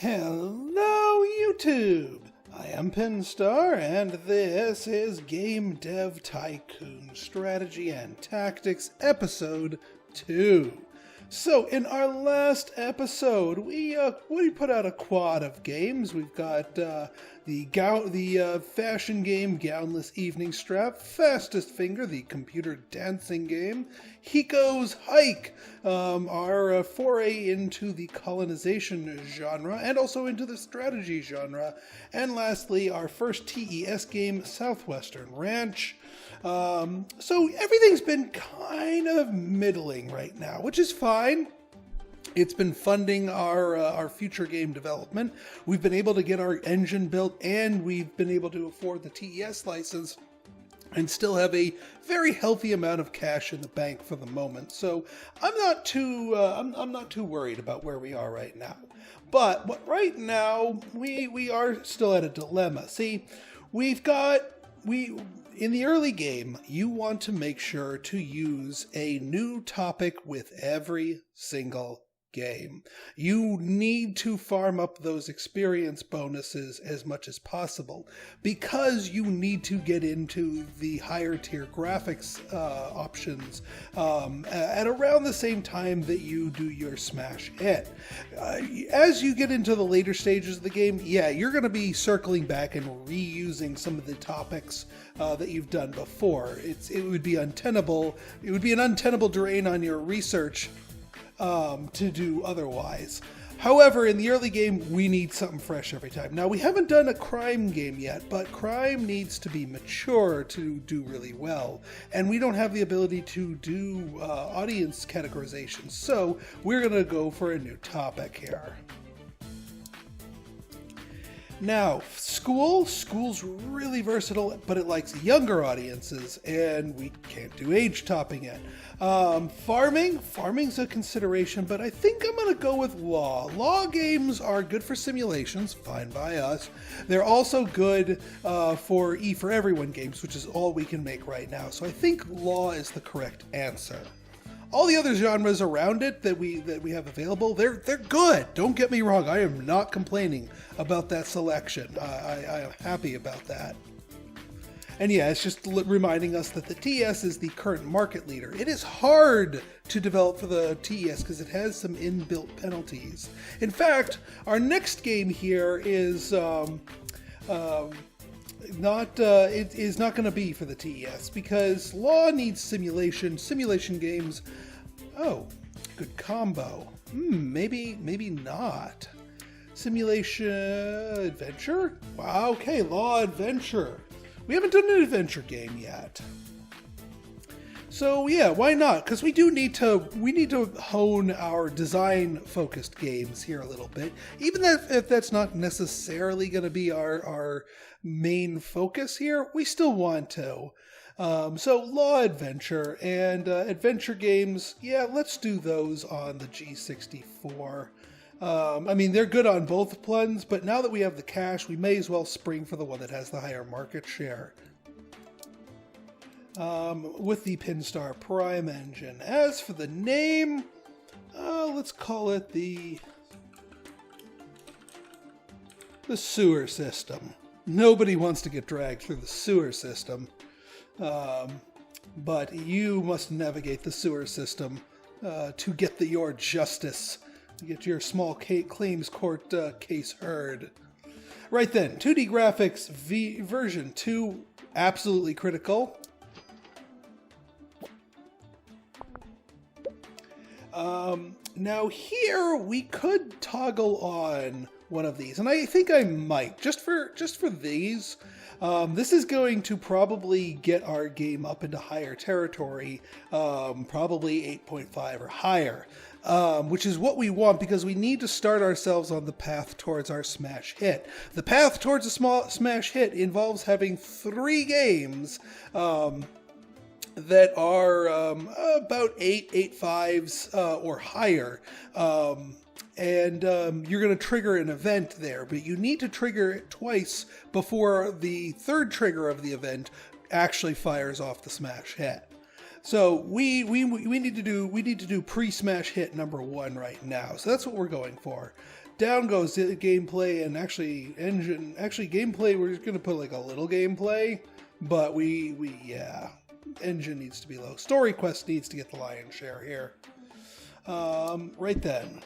Hello, YouTube! I am Pinstar, and this is Game Dev Tycoon Strategy and Tactics Episode 2. So, in our last episode, we put out a quad of games. We've got the fashion game Gownless Evening Strap, Fastest Finger, the computer dancing game, Hiko's Hike, our foray into the colonization genre and also into the strategy genre, and lastly, our first TES game, Southwestern Ranch. So everything's been kind of middling right now, which is fine. It's been funding our future game development. We've been able to get our engine built, and we've been able to afford the TES license and still have a very healthy amount of cash in the bank for the moment. So I'm not too worried about where we are right now. But right now we are still at a dilemma. See, in the early game, you want to make sure to use a new topic with every single game. You need to farm up those experience bonuses as much as possible because you need to get into the higher tier graphics options at around the same time that you do your smash hit. As you get into the later stages of the game, yeah, you're going to be circling back and reusing some of the topics that you've done before. It would be untenable. It would be an untenable drain on your research to do otherwise. However, in the early game, we need something fresh every time. Now, we haven't done a crime game yet, but crime needs to be mature to do really well. And we don't have the ability to do audience categorization, so we're going to go for a new topic here. Now, school's really versatile, but it likes younger audiences, and we can't do age topping yet. Farming's a consideration, but I think I'm going to go with law. Law games are good for simulations, fine by us. They're also good for E for Everyone games, which is all we can make right now. So I think law is the correct answer. All the other genres around it that we have available, they're good. Don't get me wrong. I am not complaining about that selection. I am happy about that. And yeah, it's just reminding us that the TES is the current market leader. It is hard to develop for the TES because it has some inbuilt penalties. In fact, our next game here is not going to be for the TES because law needs simulation. Simulation games, oh, good combo. Maybe not. Simulation adventure? Wow, okay, law adventure. We haven't done an adventure game yet. So yeah, why not? Because we need to hone our design-focused games here a little bit. Even if that's not necessarily going to be our main focus here, we still want to. So law adventure and adventure games, yeah, let's do those on the G64. I mean, they're good on both plans, but now that we have the cash, we may as well spring for the one that has the higher market share. With the Pinstar Prime engine. As for the name, let's call it the sewer system. Nobody wants to get dragged through the sewer system, but you must navigate the sewer system to get your justice, to get your small claims court case heard. Right then, 2D graphics version 2, absolutely critical. Now here we could toggle on one of these, and I think I might just for these. This is going to probably get our game up into higher territory, probably 8.5 or higher, which is what we want because we need to start ourselves on the path towards our smash hit. The path towards a smash hit involves having 3 games that are about 8.5s or higher. And you're going to trigger an event there, but you need to trigger it twice before the third trigger of the event actually fires off the smash hit. So we need to do pre-smash hit number 1 right now. So that's what we're going for. down goes the gameplay and actually engine. Actually, gameplay, we're just going to put like a little gameplay, but yeah, engine needs to be low. Story quest needs to get the lion's share here. Right then.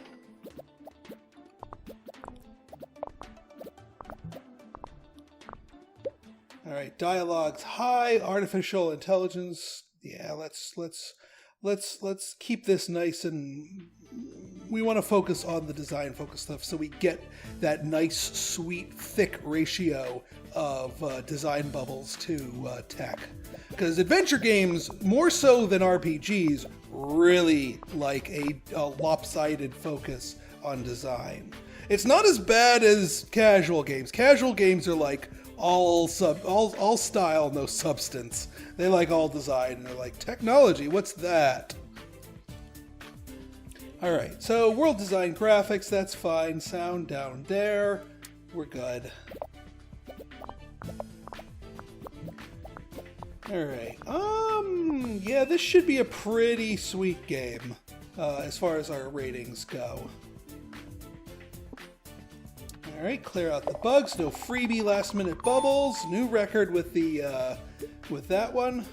All right, dialogue's high, artificial intelligence. Yeah, let's keep this nice, and we want to focus on the design focus stuff so we get that nice, sweet, thick ratio of design bubbles to tech. Because adventure games, more so than RPGs, really like a lopsided focus on design. It's not as bad as casual games. Casual games are like all style, no substance. They like all design, and they're like, technology, what's that? Alright, so world design graphics, that's fine. Sound down there. We're good. Alright, yeah, this should be a pretty sweet game, as far as our ratings go. Alright, clear out the bugs, no freebie last minute bubbles, new record with the, with that one.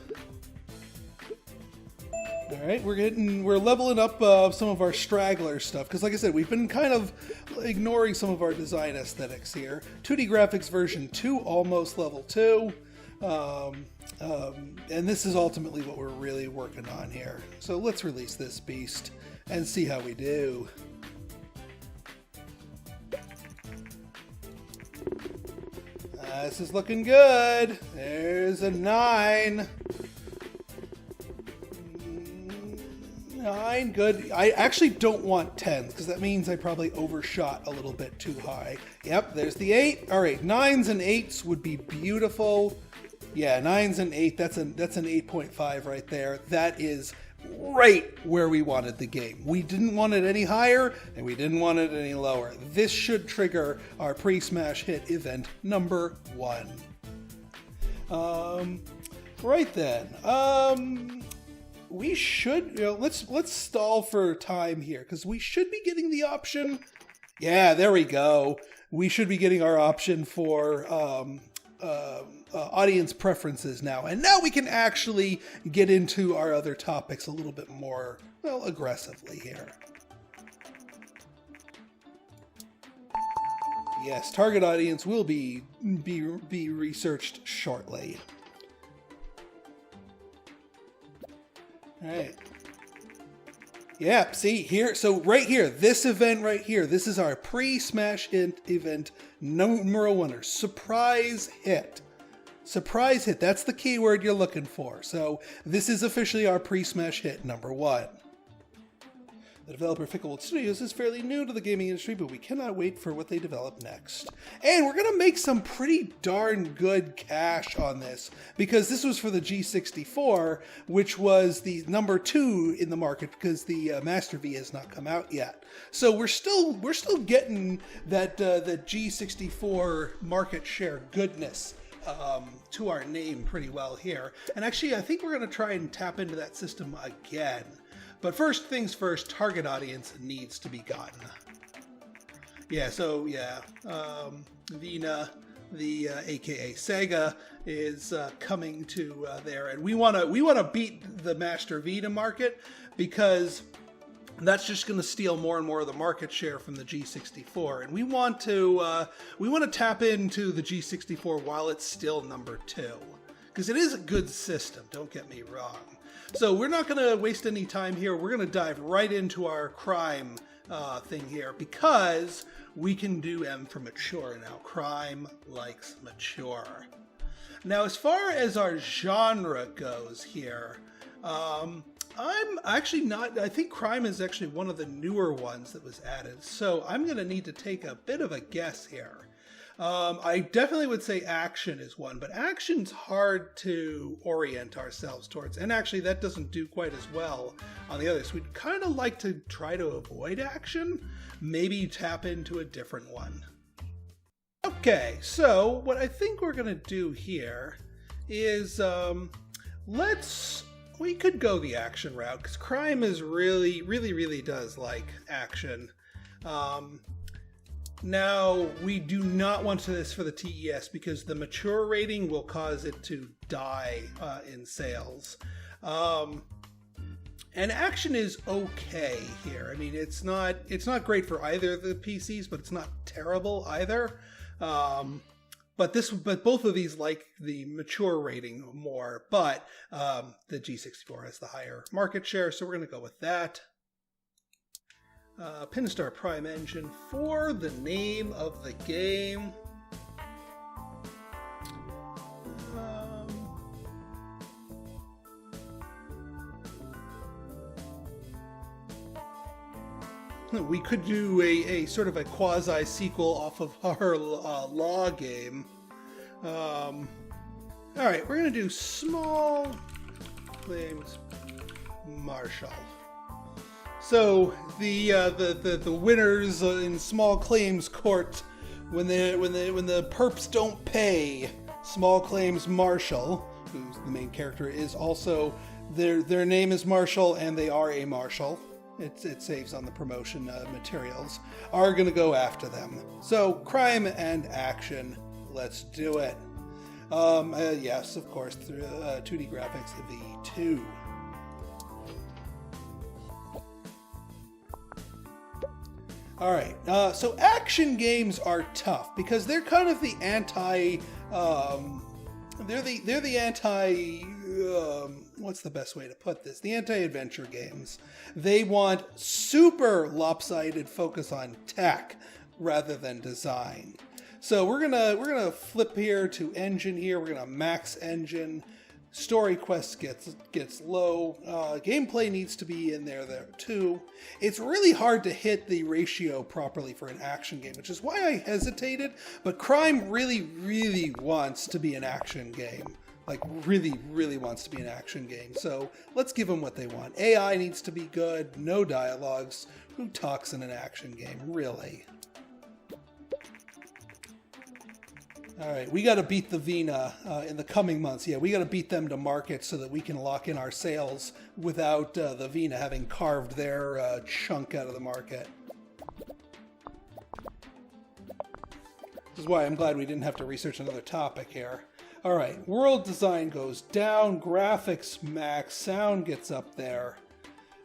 Alright, we're leveling up some of our straggler stuff, because like I said, we've been kind of ignoring some of our design aesthetics here. 2D graphics version 2, almost level 2. And this is ultimately what we're really working on here. So let's release this beast and see how we do. This is looking good. There's a 9. 9, good. I actually don't want 10s because that means I probably overshot a little bit too high. Yep, there's the 8. All right, 9s and 8s would be beautiful. Yeah, 9s and 8, that's an 8.5 right there. That is right where we wanted the game. We didn't want it any higher, and we didn't want it any lower. This should trigger our pre-smash hit event number 1. Right then. We should, let's stall for time here, because we should be getting the option. Yeah, there we go. We should be getting our option for audience preferences now. And now we can actually get into our other topics a little bit more, well, aggressively here. Yes, target audience will be researched shortly. All right. Yeah, see here, so right here, this event right here, this is our pre-smash event number 1, surprise hit. Surprise hit, that's the keyword you're looking for. So this is officially our pre-smash hit number 1. The developer Ficklewood Studios is fairly new to the gaming industry, but we cannot wait for what they develop next. And we're going to make some pretty darn good cash on this, because this was for the G64, which was the number 2 in the market, because the Master V has not come out yet. So we're still getting that the G64 market share goodness to our name pretty well here. And actually, I think we're going to try and tap into that system again. But first things first, target audience needs to be gotten. Yeah, so yeah, Vina, the AKA Sega, is coming to there, and we wanna beat the Master V to market, because that's just going to steal more and more of the market share from the G64, and we want to tap into the G64 while it's still number 2, because it is a good system. Don't get me wrong. So we're not going to waste any time here. We're going to dive right into our crime thing here, because we can do M for mature now. Crime likes mature. Now, as far as our genre goes here, I'm actually not, I think crime is actually one of the newer ones that was added. So I'm going to need to take a bit of a guess here. I definitely would say action is one, but action's hard to orient ourselves towards. And actually that doesn't do quite as well on the others. We'd kind of like to try to avoid action, maybe tap into a different one. Okay, so what I think we're going to do here is, we could go the action route, because crime is really does like action. Now, we do not want this for the TES because the mature rating will cause it to die in sales. And action is okay here. I mean, it's not great for either of the PCs, but it's not terrible either. But both of these like the mature rating more. But the G64 has the higher market share, so we're going to go with that. Pinstar Prime Engine for the name of the game. We could do a sort of a quasi-sequel off of our Law game. All right, we're going to do Small Claims Marshal. So the winners in Small Claims Court, when the perps don't pay, Small Claims Marshal, who's the main character, is also their name is Marshall and they are a marshal. It saves on the promotion materials, are going to go after them. So, crime and action. Let's do it. Yes, of course, through 2D graphics V2. All right, so action games are tough because they're kind of the anti. They're the anti. What's the best way to put this? The anti-adventure games. They want super lopsided focus on tech rather than design. So we're gonna flip here to engine here. We're gonna max engine. Story quest gets low. Gameplay needs to be in there too. It's really hard to hit the ratio properly for an action game, which is why I hesitated. But crime really, really wants to be an action game. Like really, really wants to be an action game. So let's give them what they want. AI needs to be good. No dialogues. Who talks in an action game? Really? All right, we got to beat the Vina in the coming months. Yeah, we got to beat them to market so that we can lock in our sales without the Vina having carved their chunk out of the market. This is why I'm glad we didn't have to research another topic here. All right, world design goes down, graphics max, sound gets up there.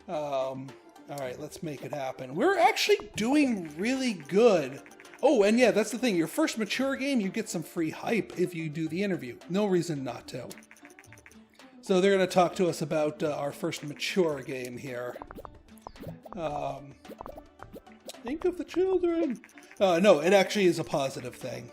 All right, let's make it happen. We're actually doing really good. Oh, and yeah, that's the thing. Your first mature game, you get some free hype if you do the interview. No reason not to. So they're going to talk to us about our first mature game here. Think of the children. No, it actually is a positive thing.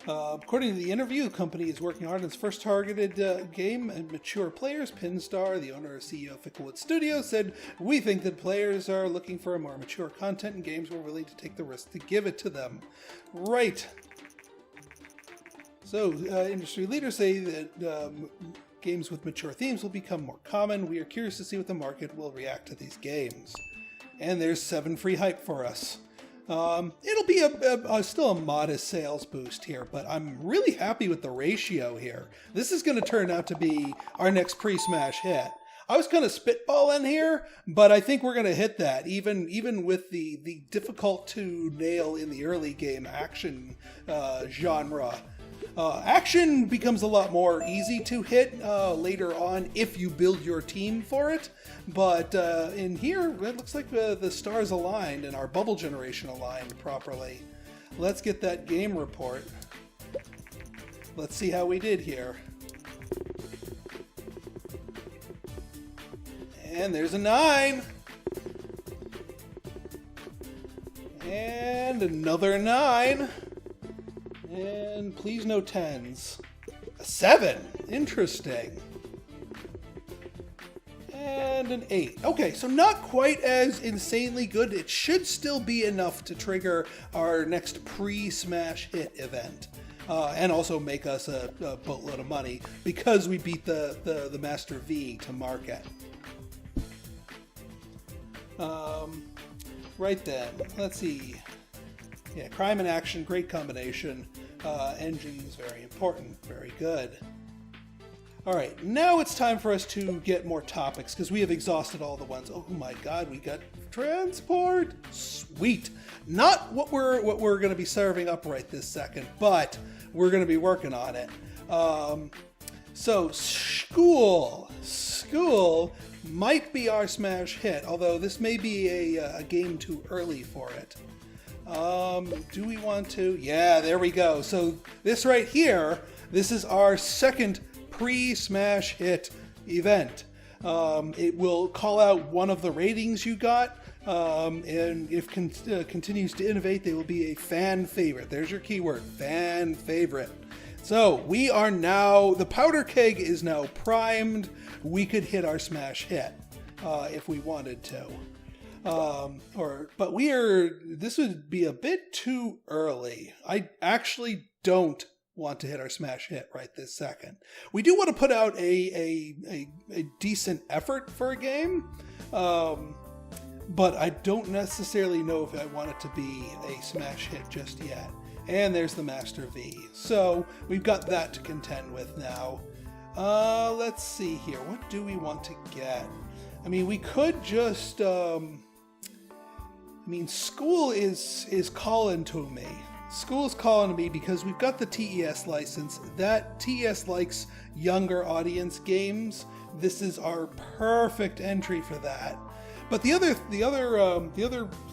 According to the interview, the company is working hard on its first targeted game and mature players. Pinstar, the owner and CEO of Ficklewood Studios, said, "We think that players are looking for a more mature content and games we're willing to take the risk to give it to them." Right. So, industry leaders say that games with mature themes will become more common. We are curious to see what the market will react to these games. And there's 7 free hype for us. It'll be still a modest sales boost here, but I'm really happy with the ratio here. This is going to turn out to be our next pre-smash hit. I was kind of spitballing here, but I think we're going to hit that, even with the difficult to nail in the early game action genre. Action becomes a lot more easy to hit later on if you build your team for it. But in here, it looks like the stars aligned and our bubble generation aligned properly. Let's get that game report. Let's see how we did here. And there's a 9. And another 9. And please no 10s. A 7. Interesting. And an 8. Okay, so not quite as insanely good. It should still be enough to trigger our next pre-smash hit event. And also make us a boatload of money because we beat the Master V to market. Right then, let's see. Yeah, crime and action, great combination. Engines, very important, very good. All right, now it's time for us to get more topics because we have exhausted all the ones. Oh my God, we got transport. Sweet. Not what we're going to be serving up right this second, but we're going to be working on it. So school might be our smash hit, although this may be a game too early for it. Do we want to? Yeah, there we go. So this right here, this is our second pre-smash hit event. It will call out one of the ratings you got, and if continues to innovate, they will be a fan favorite. There's your keyword, fan favorite. So we are now, the powder keg is now primed. We could hit our smash hit if we wanted to. But this would be a bit too early. I actually don't want to hit our smash hit right this second. We do want to put out a decent effort for a game, but I don't necessarily know if I want it to be a smash hit just yet. And there's the Master V. So we've got that to contend with now. Let's see here. What do we want to get? I mean, we could just... school is calling to me. School's calling to me because we've got the TES license. That TES likes younger audience games. This is our perfect entry for that. But the other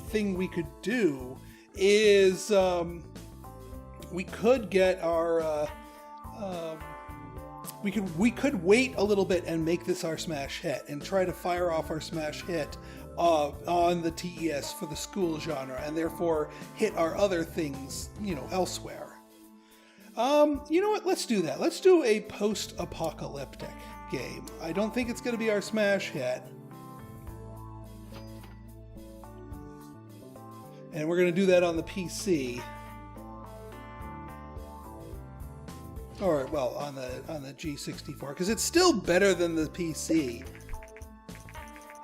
thing we could do is we could get our we could wait a little bit and make this our smash hit and try to fire off our smash hit on the TES for the school genre, and therefore hit our other things, elsewhere. You know what? Let's do that. Let's do a post-apocalyptic game. I don't think it's going to be our smash hit. And we're going to do that on the PC. Or, well, on the G64, because it's still better than the PC.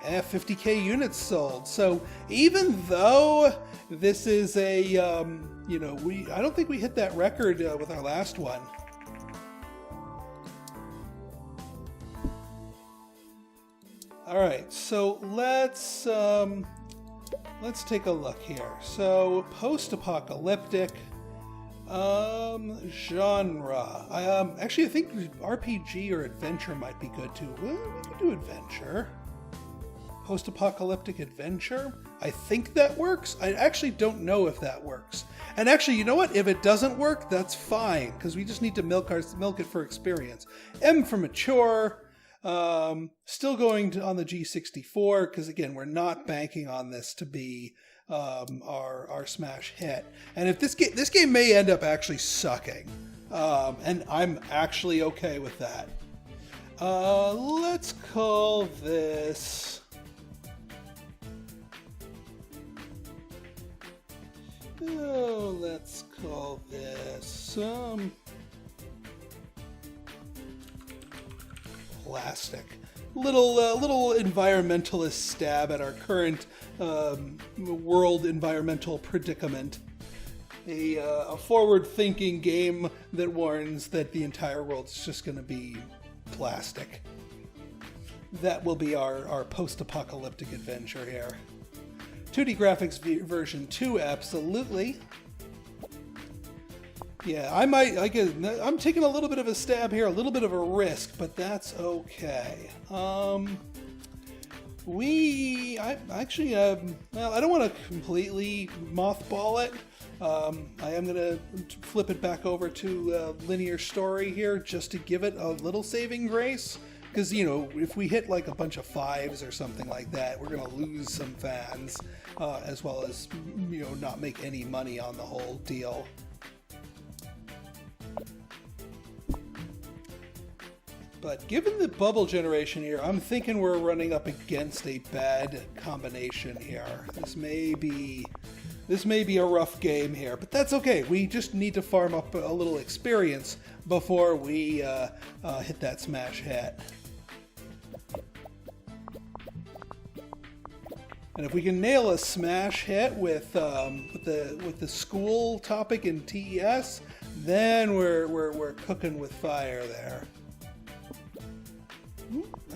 50k units sold. So even though this is I don't think we hit that record with our last one. All right, so let's take a look here. So post-apocalyptic genre. Actually, I think RPG or adventure might be good too. Well, we could do adventure. Post-apocalyptic adventure. I think that works. I actually don't know if that works. And actually, you know what? If it doesn't work, that's fine, because we just need to milk it for experience. M for mature. Still going on the G64, because again, we're not banking on this to be our smash hit. And if this game may end up actually sucking, and I'm actually okay with that. Let's call this. Oh, let's call this plastic. Little environmentalist stab at our current world environmental predicament. A forward-thinking game that warns that the entire world's just going to be plastic. That will be our post-apocalyptic adventure here. 2D graphics version 2, absolutely. Yeah, I'm taking a little bit of a stab here, a little bit of a risk, but that's okay. I don't want to completely mothball it. I am going to flip it back over to linear story here just to give it a little saving grace. Because, if we hit like a bunch of 5s or something like that, we're going to lose some fans, as well as, not make any money on the whole deal. But given the bubble generation here, I'm thinking we're running up against a bad combination here. This may be a rough game here, but that's okay. We just need to farm up a little experience before we hit that smash hit. And if we can nail a smash hit with the school topic in TES, then we're cooking with fire there.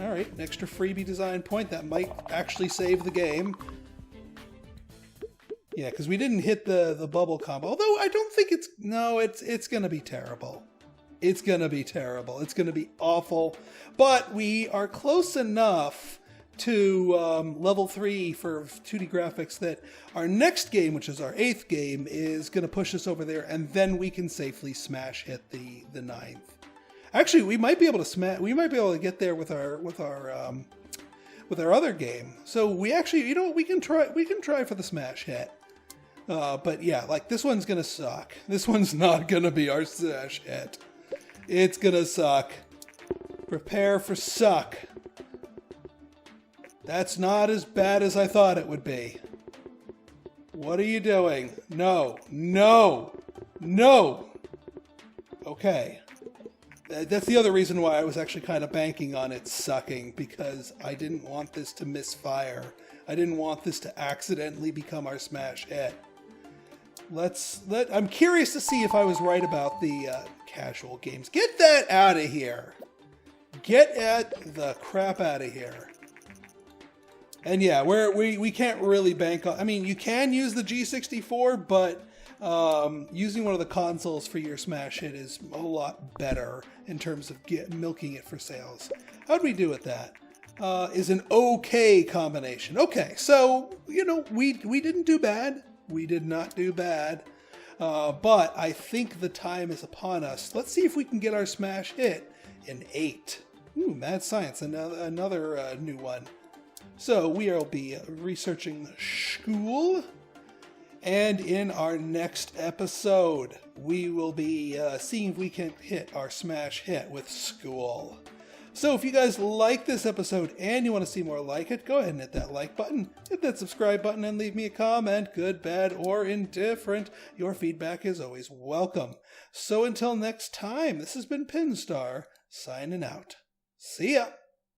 All right, an extra freebie design point. That might actually save the game. Yeah, because we didn't hit the bubble combo. Although I don't think it's... No, it's going to be terrible. It's going to be terrible. It's going to be awful. But we are close enough to level 3 for 2D graphics that our next game, which is our 8th game, is going to push us over there, and then we can safely smash hit the 9th. Actually, we might be able to smash. We might be able to get there with our other game. So we actually, you know, we can try for the smash hit. But yeah, like this one's gonna suck. This one's not gonna be our smash hit. It's gonna suck. Prepare for suck. That's not as bad as I thought it would be. What are you doing? No, no, no. Okay. That's the other reason why I was actually kind of banking on it sucking, because I didn't want this to misfire. I didn't want this to accidentally become our smash hit. I'm curious to see if I was right about the casual games. Get that out of here. Get the crap out of here. And yeah, we can't really bank on... I mean, you can use the G64, but using one of the consoles for your smash hit is a lot better in terms of milking it for sales. How'd we do with that? Is an okay combination. Okay, so, you know, we didn't do bad. We did not do bad. But I think the time is upon us. Let's see if we can get our smash hit in 8. Ooh, Mad Science, another new one. So we will be researching school. And in our next episode, we will be seeing if we can hit our smash hit with school. So if you guys like this episode and you want to see more like it, go ahead and hit that like button, hit that subscribe button, and leave me a comment, good, bad, or indifferent. Your feedback is always welcome. So until next time, this has been Pinstar, signing out. See ya!